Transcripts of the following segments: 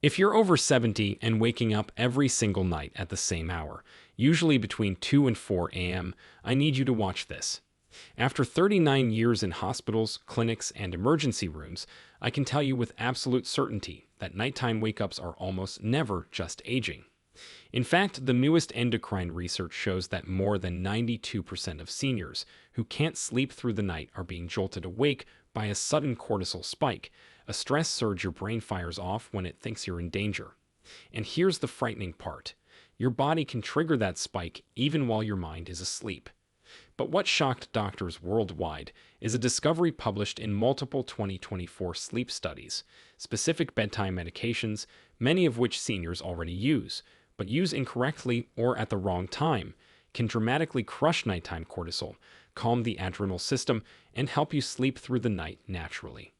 If you're over 70 and waking up every single night at the same hour, usually between 2 and 4 a.m., I need you to watch this. After 39 years in hospitals, clinics, and emergency rooms, I can tell you with absolute certainty that nighttime wake-ups are almost never just aging. In fact, the newest endocrine research shows that more than 92% of seniors who can't sleep through the night are being jolted awake by a sudden cortisol spike, a stress surge your brain fires off when it thinks you're in danger. And here's the frightening part. Your body can trigger that spike even while your mind is asleep. But what shocked doctors worldwide is a discovery published in multiple 2024 sleep studies. Specific bedtime medications, many of which seniors already use, but use incorrectly or at the wrong time, can dramatically crush nighttime cortisol, calm the adrenal system, and help you sleep through the night naturally.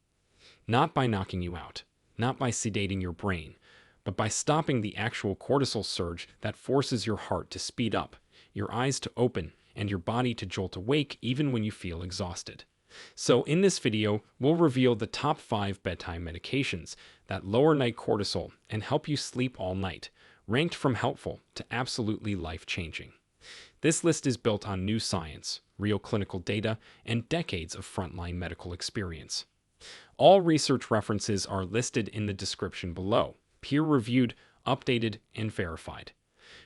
Not by knocking you out, not by sedating your brain, but by stopping the actual cortisol surge that forces your heart to speed up, your eyes to open, and your body to jolt awake even when you feel exhausted. So in this video, we'll reveal the top 5 bedtime medications that lower night cortisol and help you sleep all night, ranked from helpful to absolutely life-changing. This list is built on new science, real clinical data, and decades of frontline medical experience. All research references are listed in the description below, peer-reviewed, updated, and verified.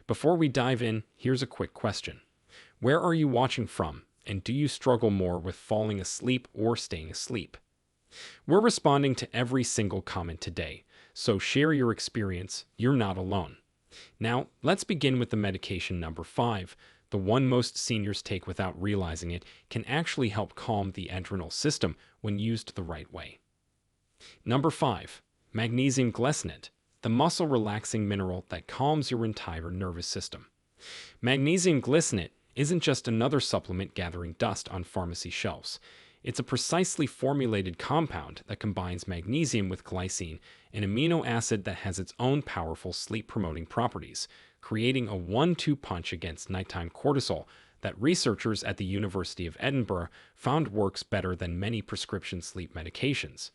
Before we dive in, here's a quick question. Where are you watching from, and do you struggle more with falling asleep or staying asleep? We're responding to every single comment today, so share your experience. You're not alone. Now, let's begin with the medication number 5. The one most seniors take without realizing it can actually help calm the adrenal system when used the right way. Number 5. Magnesium glycinate, the muscle-relaxing mineral that calms your entire nervous system. Magnesium glycinate isn't just another supplement gathering dust on pharmacy shelves. It's a precisely formulated compound that combines magnesium with glycine, an amino acid that has its own powerful sleep-promoting properties, creating a 1-2 punch against nighttime cortisol that researchers at the University of Edinburgh found works better than many prescription sleep medications.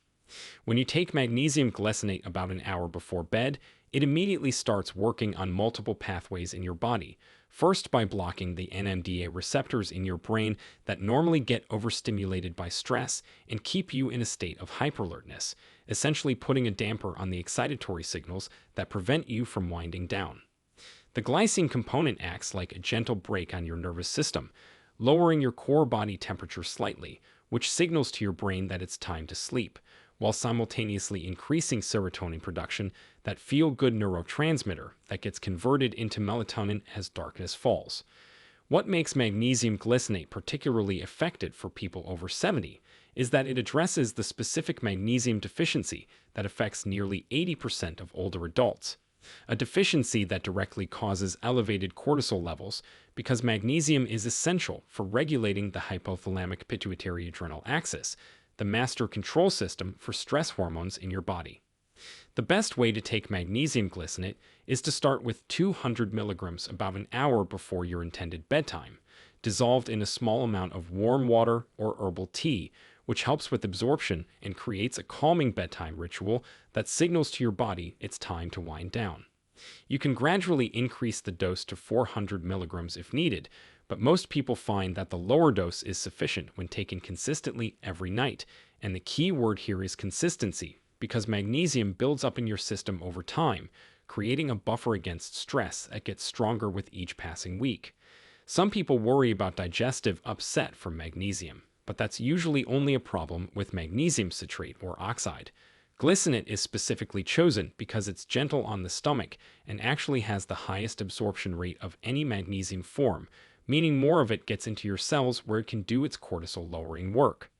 When you take magnesium glycinate about an hour before bed, it immediately starts working on multiple pathways in your body, first by blocking the NMDA receptors in your brain that normally get overstimulated by stress and keep you in a state of hyperalertness, essentially putting a damper on the excitatory signals that prevent you from winding down. The glycine component acts like a gentle brake on your nervous system, lowering your core body temperature slightly, which signals to your brain that it's time to sleep, while simultaneously increasing serotonin production, that feel-good neurotransmitter that gets converted into melatonin as darkness falls. What makes magnesium glycinate particularly effective for people over 70 is that it addresses the specific magnesium deficiency that affects nearly 80% of older adults, a deficiency that directly causes elevated cortisol levels because magnesium is essential for regulating the hypothalamic pituitary adrenal axis, the master control system for stress hormones in your body. The best way to take magnesium glycinate is to start with 200 milligrams about an hour before your intended bedtime, dissolved in a small amount of warm water or herbal tea, which helps with absorption and creates a calming bedtime ritual that signals to your body it's time to wind down. You can gradually increase the dose to 400 milligrams if needed, but most people find that the lower dose is sufficient when taken consistently every night, and the key word here is consistency, because magnesium builds up in your system over time, creating a buffer against stress that gets stronger with each passing week. Some people worry about digestive upset from magnesium, but that's usually only a problem with magnesium citrate or oxide. Glycinate is specifically chosen because it's gentle on the stomach and actually has the highest absorption rate of any magnesium form, meaning more of it gets into your cells where it can do its cortisol-lowering work.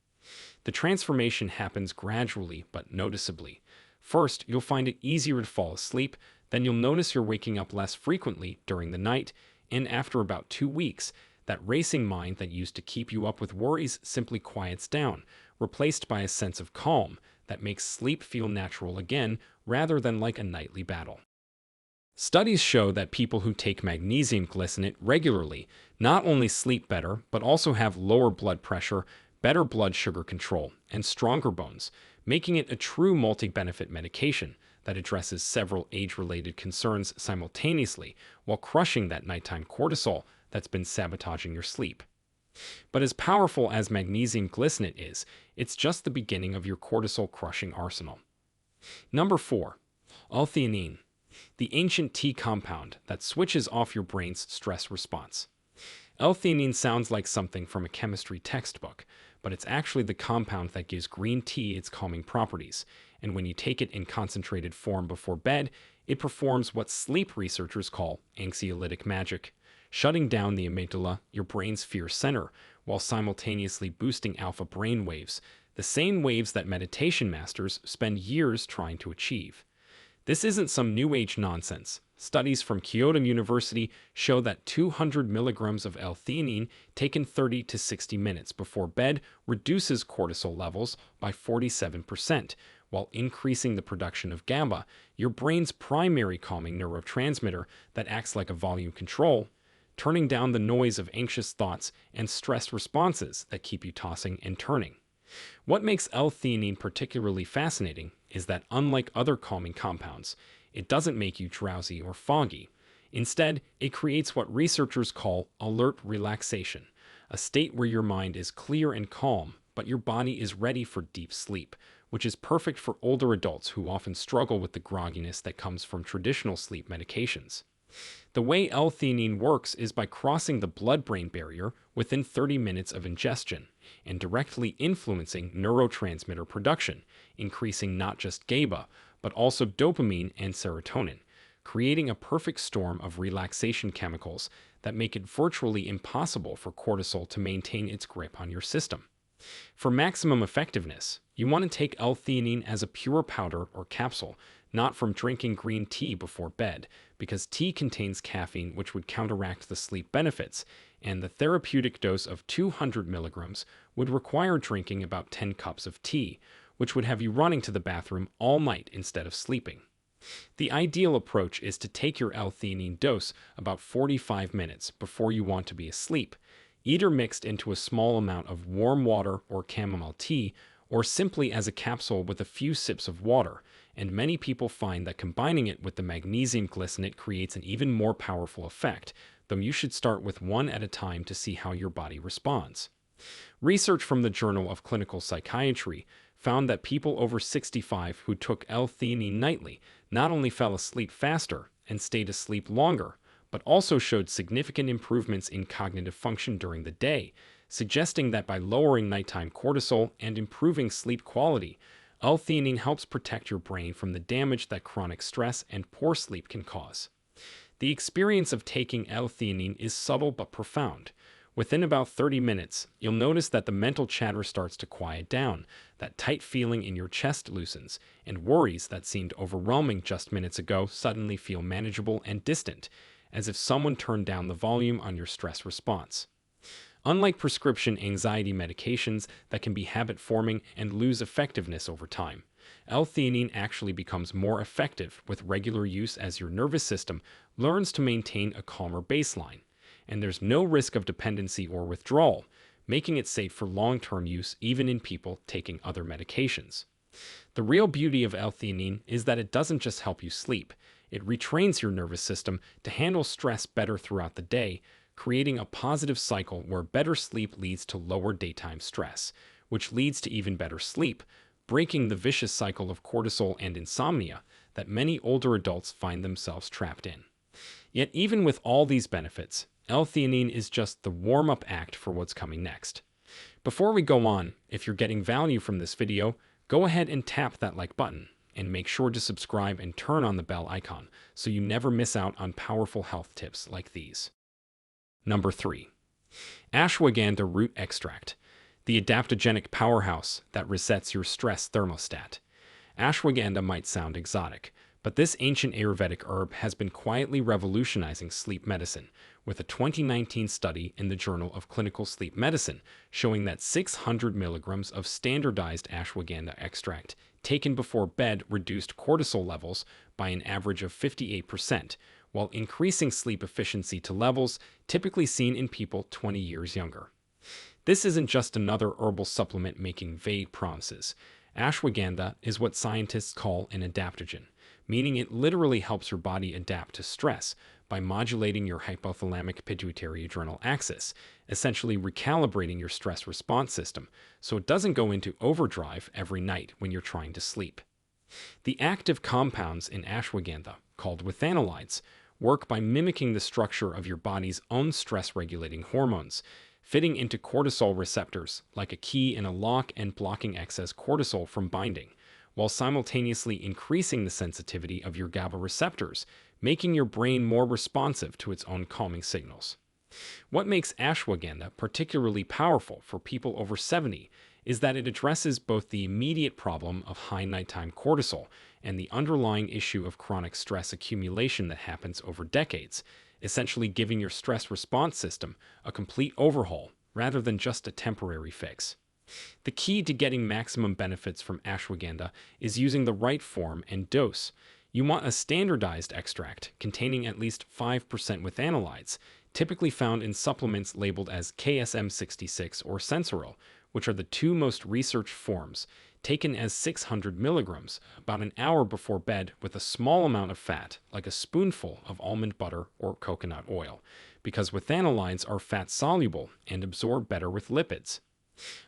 The transformation happens gradually but noticeably. First, you'll find it easier to fall asleep, then you'll notice you're waking up less frequently during the night, and after about 2 weeks, that racing mind that used to keep you up with worries simply quiets down, replaced by a sense of calm that makes sleep feel natural again rather than like a nightly battle. Studies show that people who take magnesium glycinate regularly not only sleep better, but also have lower blood pressure, better blood sugar control, and stronger bones, making it a true multi-benefit medication that addresses several age-related concerns simultaneously while crushing that nighttime cortisol that's been sabotaging your sleep. But as powerful as magnesium glycinate is, it's just the beginning of your cortisol-crushing arsenal. Number 4. L-theanine, the ancient T compound that switches off your brain's stress response. L-theanine sounds like something from a chemistry textbook, but it's actually the compound that gives green tea its calming properties, and when you take it in concentrated form before bed, it performs what sleep researchers call anxiolytic magic, shutting down the amygdala, your brain's fear center, while simultaneously boosting alpha brain waves, the same waves that meditation masters spend years trying to achieve. This isn't some new age nonsense. Studies from Kyoto University show that 200 milligrams of L-theanine taken 30 to 60 minutes before bed reduces cortisol levels by 47%, while increasing the production of GABA, your brain's primary calming neurotransmitter that acts like a volume control, turning down the noise of anxious thoughts and stress responses that keep you tossing and turning. What makes L-theanine particularly fascinating is that, unlike other calming compounds, it doesn't make you drowsy or foggy. Instead, it creates what researchers call alert relaxation, a state where your mind is clear and calm, but your body is ready for deep sleep, which is perfect for older adults who often struggle with the grogginess that comes from traditional sleep medications. The way L-theanine works is by crossing the blood-brain barrier within 30 minutes of ingestion and directly influencing neurotransmitter production, increasing not just GABA, but also dopamine and serotonin, creating a perfect storm of relaxation chemicals that make it virtually impossible for cortisol to maintain its grip on your system. For maximum effectiveness, you want to take L-theanine as a pure powder or capsule, not from drinking green tea before bed, because tea contains caffeine which would counteract the sleep benefits, and the therapeutic dose of 200 milligrams would require drinking about 10 cups of tea, which would have you running to the bathroom all night instead of sleeping. The ideal approach is to take your L-theanine dose about 45 minutes before you want to be asleep, either mixed into a small amount of warm water or chamomile tea, or simply as a capsule with a few sips of water, and many people find that combining it with the magnesium glycinate creates an even more powerful effect, though you should start with one at a time to see how your body responds. Research from the Journal of Clinical Psychiatry found that people over 65 who took L-theanine nightly not only fell asleep faster and stayed asleep longer, but also showed significant improvements in cognitive function during the day, suggesting that by lowering nighttime cortisol and improving sleep quality, L-theanine helps protect your brain from the damage that chronic stress and poor sleep can cause. The experience of taking L-theanine is subtle but profound. Within about 30 minutes, you'll notice that the mental chatter starts to quiet down, that tight feeling in your chest loosens, and worries that seemed overwhelming just minutes ago suddenly feel manageable and distant, as if someone turned down the volume on your stress response. Unlike prescription anxiety medications that can be habit-forming and lose effectiveness over time, L-theanine actually becomes more effective with regular use as your nervous system learns to maintain a calmer baseline, and there's no risk of dependency or withdrawal, making it safe for long-term use even in people taking other medications. The real beauty of L-theanine is that it doesn't just help you sleep, it retrains your nervous system to handle stress better throughout the day, creating a positive cycle where better sleep leads to lower daytime stress, which leads to even better sleep, breaking the vicious cycle of cortisol and insomnia that many older adults find themselves trapped in. Yet even with all these benefits, L-theanine is just the warm-up act for what's coming next. Before we go on, if you're getting value from this video, go ahead and tap that like button, and make sure to subscribe and turn on the bell icon so you never miss out on powerful health tips like these. Number 3. Ashwagandha root extract, the adaptogenic powerhouse that resets your stress thermostat. Ashwagandha might sound exotic, but this ancient Ayurvedic herb has been quietly revolutionizing sleep medicine, with a 2019 study in the Journal of Clinical Sleep Medicine showing that 600 milligrams of standardized ashwagandha extract taken before bed reduced cortisol levels by an average of 58%, while increasing sleep efficiency to levels typically seen in people 20 years younger. This isn't just another herbal supplement making vague promises. Ashwagandha is what scientists call an adaptogen, meaning it literally helps your body adapt to stress by modulating your hypothalamic pituitary adrenal axis, essentially recalibrating your stress response system so it doesn't go into overdrive every night when you're trying to sleep. The active compounds in ashwagandha, called withanolides, work by mimicking the structure of your body's own stress-regulating hormones, fitting into cortisol receptors like a key in a lock and blocking excess cortisol from binding, while simultaneously increasing the sensitivity of your GABA receptors, making your brain more responsive to its own calming signals. What makes ashwagandha particularly powerful for people over 70 is that it addresses both the immediate problem of high nighttime cortisol and the underlying issue of chronic stress accumulation that happens over decades, essentially giving your stress response system a complete overhaul rather than just a temporary fix. The key to getting maximum benefits from ashwagandha is using the right form and dose. You want a standardized extract containing at least 5% withanolides, typically found in supplements labeled as KSM66 or Sensoril, which are the two most researched forms, taken as 600 milligrams about an hour before bed with a small amount of fat, like a spoonful of almond butter or coconut oil, because withanolides are fat-soluble and absorb better with lipids.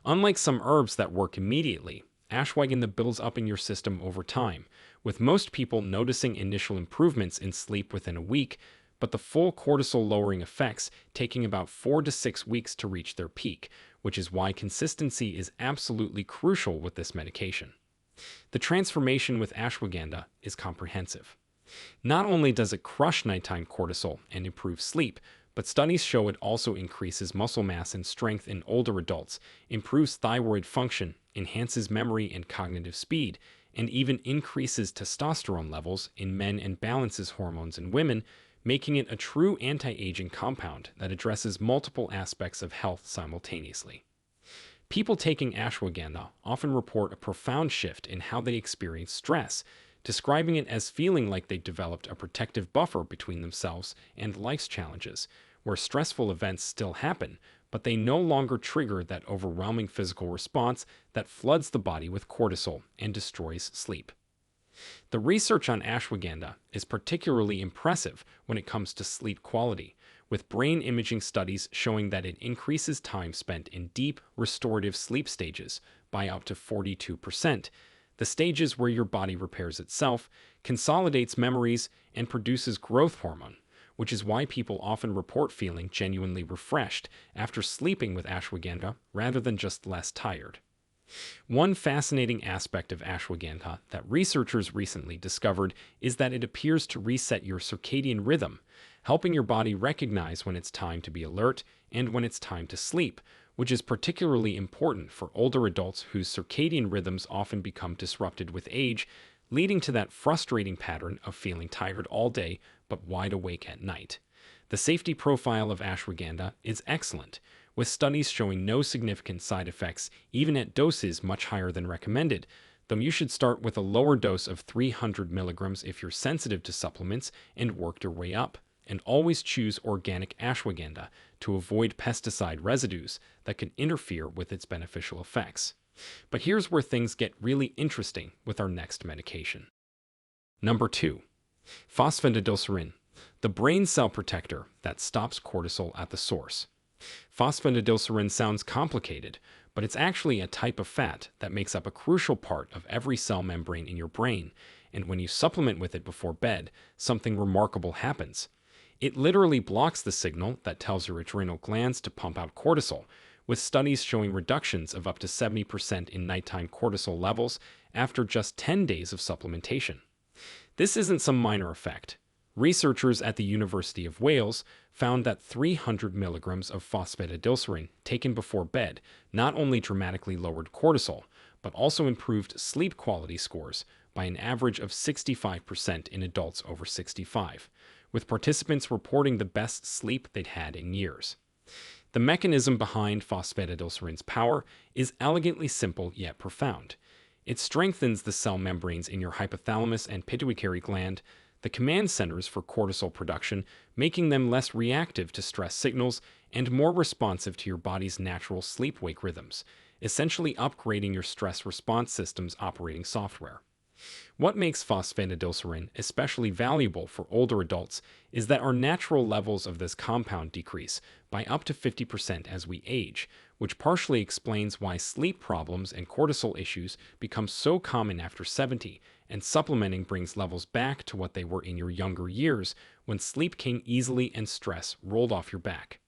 Unlike some herbs that work immediately, ashwagandha builds up in your system over time, with most people noticing initial improvements in sleep within a week, but the full cortisol-lowering effects taking about 4 to 6 weeks to reach their peak, which is why consistency is absolutely crucial with this medication. The transformation with ashwagandha is comprehensive. Not only does it crush nighttime cortisol and improve sleep, but studies show it also increases muscle mass and strength in older adults, improves thyroid function, enhances memory and cognitive speed, and even increases testosterone levels in men and balances hormones in women, making it a true anti-aging compound that addresses multiple aspects of health simultaneously. People taking ashwagandha often report a profound shift in how they experience stress, describing it as feeling like they developed a protective buffer between themselves and life's challenges, where stressful events still happen, but they no longer trigger that overwhelming physical response that floods the body with cortisol and destroys sleep. The research on ashwagandha is particularly impressive when it comes to sleep quality, with brain imaging studies showing that it increases time spent in deep, restorative sleep stages by up to 42%, the stages where your body repairs itself, consolidates memories, and produces growth hormone, which is why people often report feeling genuinely refreshed after sleeping with ashwagandha rather than just less tired. One fascinating aspect of ashwagandha that researchers recently discovered is that it appears to reset your circadian rhythm, helping your body recognize when it's time to be alert and when it's time to sleep, which is particularly important for older adults whose circadian rhythms often become disrupted with age, leading to that frustrating pattern of feeling tired all day but wide awake at night. The safety profile of ashwagandha is excellent, with studies showing no significant side effects even at doses much higher than recommended, though you should start with a lower dose of 300 milligrams if you're sensitive to supplements and work your way up. And always choose organic ashwagandha to avoid pesticide residues that could interfere with its beneficial effects. But here's where things get really interesting with our next medication. Number 2. Phosphatidylserine, the brain cell protector that stops cortisol at the source. Phosphatidylserine sounds complicated, but it's actually a type of fat that makes up a crucial part of every cell membrane in your brain, and when you supplement with it before bed, something remarkable happens. It literally blocks the signal that tells your adrenal glands to pump out cortisol, with studies showing reductions of up to 70% in nighttime cortisol levels after just 10 days of supplementation. This isn't some minor effect. Researchers at the University of Wales found that 300 milligrams of phosphatidylserine taken before bed not only dramatically lowered cortisol, but also improved sleep quality scores by an average of 65% in adults over 65, with participants reporting the best sleep they'd had in years. The mechanism behind phosphatidylserine's power is elegantly simple yet profound. It strengthens the cell membranes in your hypothalamus and pituitary gland, the command centers for cortisol production, making them less reactive to stress signals and more responsive to your body's natural sleep-wake rhythms, essentially upgrading your stress response system's operating software. What makes phosphatidylserine especially valuable for older adults is that our natural levels of this compound decrease by up to 50% as we age, which partially explains why sleep problems and cortisol issues become so common after 70, and supplementing brings levels back to what they were in your younger years when sleep came easily and stress rolled off your back.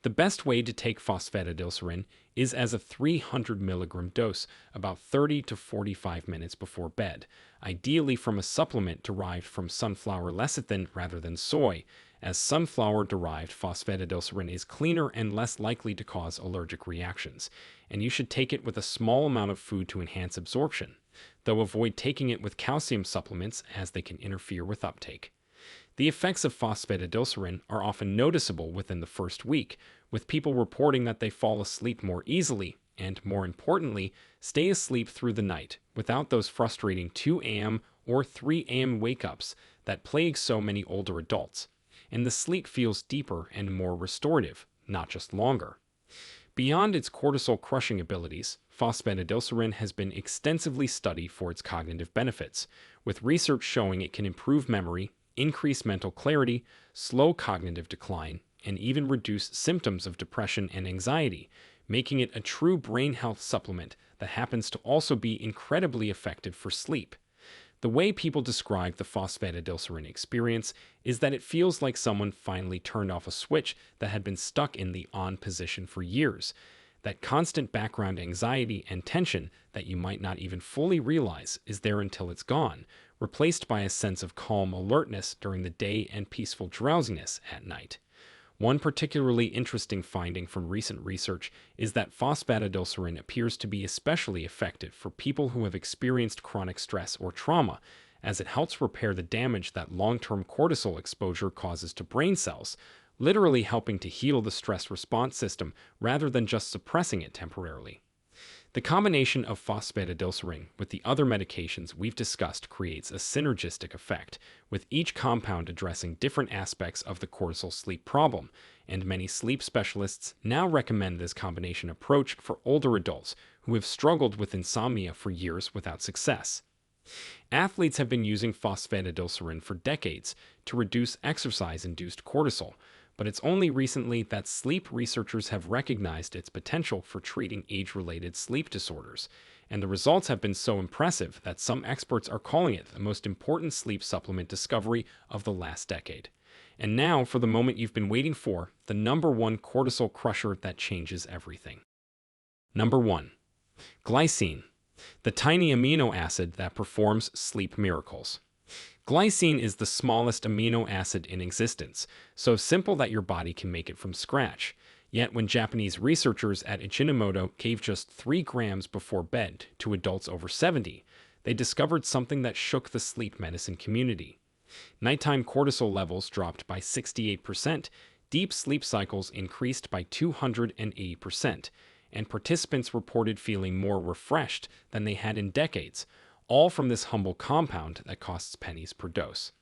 The best way to take phosphatidylserine is as a 300 milligram dose about 30 to 45 minutes before bed, ideally from a supplement derived from sunflower lecithin rather than soy, as sunflower-derived phosphatidylserine is cleaner and less likely to cause allergic reactions, and you should take it with a small amount of food to enhance absorption, though avoid taking it with calcium supplements as they can interfere with uptake. The effects of phosphatidylserine are often noticeable within the first week, with people reporting that they fall asleep more easily and, more importantly, stay asleep through the night without those frustrating 2 a.m. or 3 a.m. wake-ups that plague so many older adults. And the sleep feels deeper and more restorative, not just longer. Beyond its cortisol-crushing abilities, phosphatidylserine has been extensively studied for its cognitive benefits, with research showing it can improve memory, increase mental clarity, slow cognitive decline, and even reduce symptoms of depression and anxiety, making it a true brain health supplement that happens to also be incredibly effective for sleep. The way people describe the phosphatidylserine experience is that it feels like someone finally turned off a switch that had been stuck in the on position for years. That constant background anxiety and tension that you might not even fully realize is there until it's gone, replaced by a sense of calm alertness during the day and peaceful drowsiness at night. One particularly interesting finding from recent research is that phosphatidylserine appears to be especially effective for people who have experienced chronic stress or trauma, as it helps repair the damage that long-term cortisol exposure causes to brain cells, literally helping to heal the stress response system rather than just suppressing it temporarily. The combination of phosphatidylserine with the other medications we've discussed creates a synergistic effect, with each compound addressing different aspects of the cortisol sleep problem, and many sleep specialists now recommend this combination approach for older adults who have struggled with insomnia for years without success. Athletes have been using phosphatidylserine for decades to reduce exercise-induced cortisol, but it's only recently that sleep researchers have recognized its potential for treating age-related sleep disorders, and the results have been so impressive that some experts are calling it the most important sleep supplement discovery of the last decade. And now, for the moment you've been waiting for, the number one cortisol crusher that changes everything. Number 1. Glycine, the tiny amino acid that performs sleep miracles. Glycine is the smallest amino acid in existence, so simple that your body can make it from scratch. Yet when Japanese researchers at Ajinomoto gave just 3 grams before bed to adults over 70, they discovered something that shook the sleep medicine community. Nighttime cortisol levels dropped by 68%, deep sleep cycles increased by 280%, and participants reported feeling more refreshed than they had in decades, all from this humble compound that costs pennies per dose.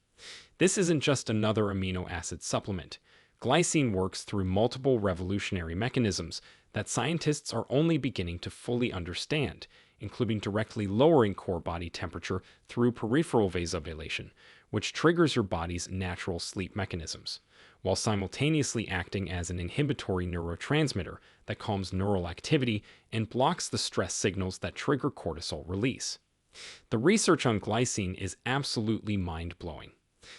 This isn't just another amino acid supplement. Glycine works through multiple revolutionary mechanisms that scientists are only beginning to fully understand, including directly lowering core body temperature through peripheral vasodilation, which triggers your body's natural sleep mechanisms, while simultaneously acting as an inhibitory neurotransmitter that calms neural activity and blocks the stress signals that trigger cortisol release. The research on glycine is absolutely mind-blowing.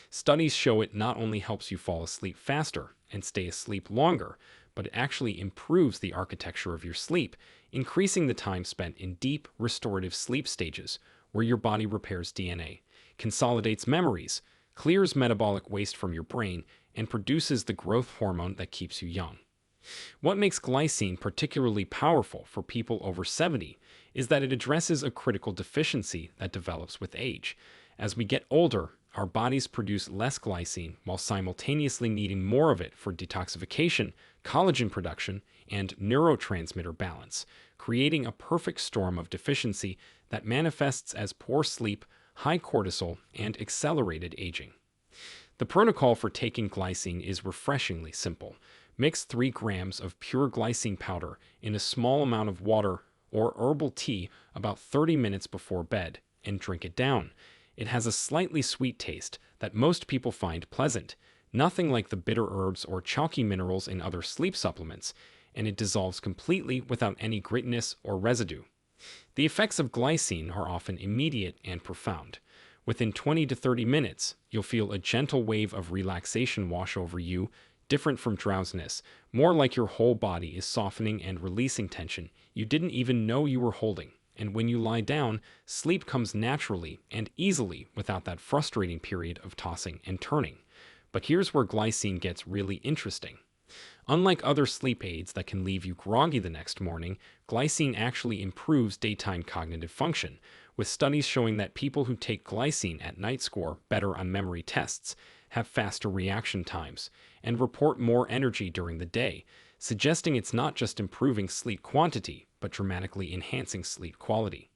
Studies show it not only helps you fall asleep faster and stay asleep longer, but it actually improves the architecture of your sleep, increasing the time spent in deep, restorative sleep stages, where your body repairs DNA, consolidates memories, clears metabolic waste from your brain, and produces the growth hormone that keeps you young. What makes glycine particularly powerful for people over 70 is that it addresses a critical deficiency that develops with age. As we get older, our bodies produce less glycine while simultaneously needing more of it for detoxification, collagen production, and neurotransmitter balance, creating a perfect storm of deficiency that manifests as poor sleep, high cortisol, and accelerated aging. The protocol for taking glycine is refreshingly simple. Mix 3 grams of pure glycine powder in a small amount of water or herbal tea about 30 minutes before bed, and drink it down. It has a slightly sweet taste that most people find pleasant, nothing like the bitter herbs or chalky minerals in other sleep supplements, and it dissolves completely without any grittiness or residue. The effects of glycine are often immediate and profound. Within 20 to 30 minutes, you'll feel a gentle wave of relaxation wash over you, different from drowsiness, more like your whole body is softening and releasing tension you didn't even know you were holding. And when you lie down, sleep comes naturally and easily without that frustrating period of tossing and turning. But here's where glycine gets really interesting. Unlike other sleep aids that can leave you groggy the next morning, glycine actually improves daytime cognitive function, with studies showing that people who take glycine at night score better on memory tests, have faster reaction times, and report more energy during the day, suggesting it's not just improving sleep quantity, but dramatically enhancing sleep quality.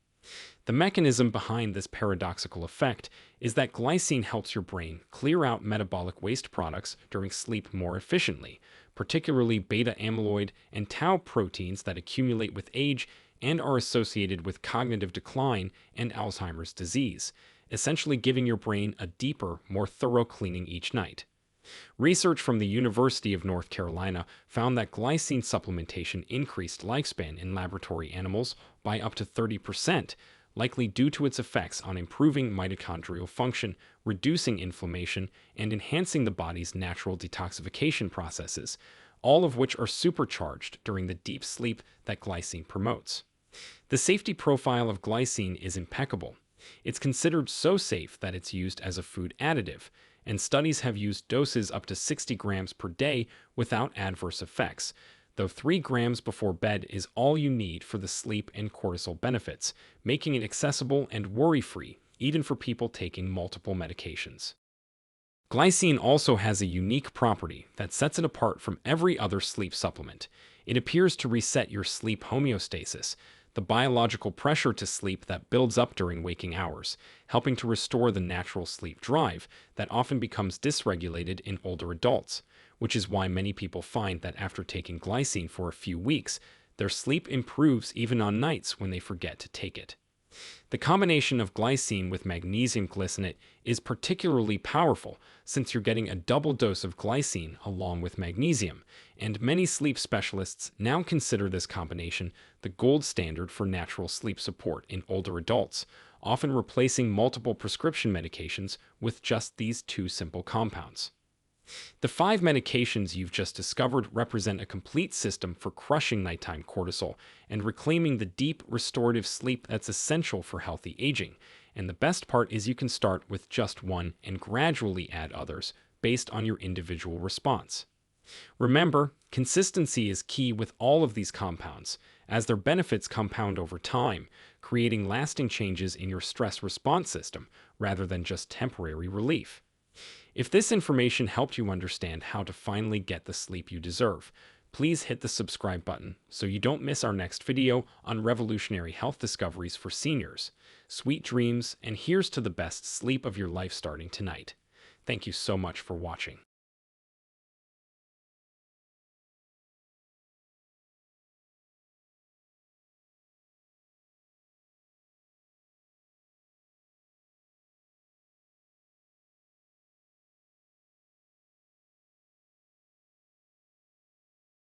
The mechanism behind this paradoxical effect is that glycine helps your brain clear out metabolic waste products during sleep more efficiently, particularly beta amyloid and tau proteins that accumulate with age and are associated with cognitive decline and Alzheimer's disease, essentially giving your brain a deeper, more thorough cleaning each night. Research from the University of North Carolina found that glycine supplementation increased lifespan in laboratory animals by up to 30%, likely due to its effects on improving mitochondrial function, reducing inflammation, and enhancing the body's natural detoxification processes, all of which are supercharged during the deep sleep that glycine promotes. The safety profile of glycine is impeccable. It's considered so safe that it's used as a food additive, and studies have used doses up to 60 grams per day without adverse effects, though 3 grams before bed is all you need for the sleep and cortisol benefits, making it accessible and worry-free, even for people taking multiple medications. Glycine also has a unique property that sets it apart from every other sleep supplement. It appears to reset your sleep homeostasis, the biological pressure to sleep that builds up during waking hours, helping to restore the natural sleep drive that often becomes dysregulated in older adults, which is why many people find that after taking glycine for a few weeks, their sleep improves even on nights when they forget to take it. The combination of glycine with magnesium glycinate is particularly powerful since you're getting a double dose of glycine along with magnesium, and many sleep specialists now consider this combination the gold standard for natural sleep support in older adults, often replacing multiple prescription medications with just these two simple compounds. The 5 medications you've just discovered represent a complete system for crushing nighttime cortisol and reclaiming the deep, restorative sleep that's essential for healthy aging. And the best part is you can start with just one and gradually add others based on your individual response. Remember, consistency is key with all of these compounds, as their benefits compound over time, creating lasting changes in your stress response system rather than just temporary relief. If this information helped you understand how to finally get the sleep you deserve, please hit the subscribe button so you don't miss our next video on revolutionary health discoveries for seniors. Sweet dreams, and here's to the best sleep of your life starting tonight. Thank you so much for watching.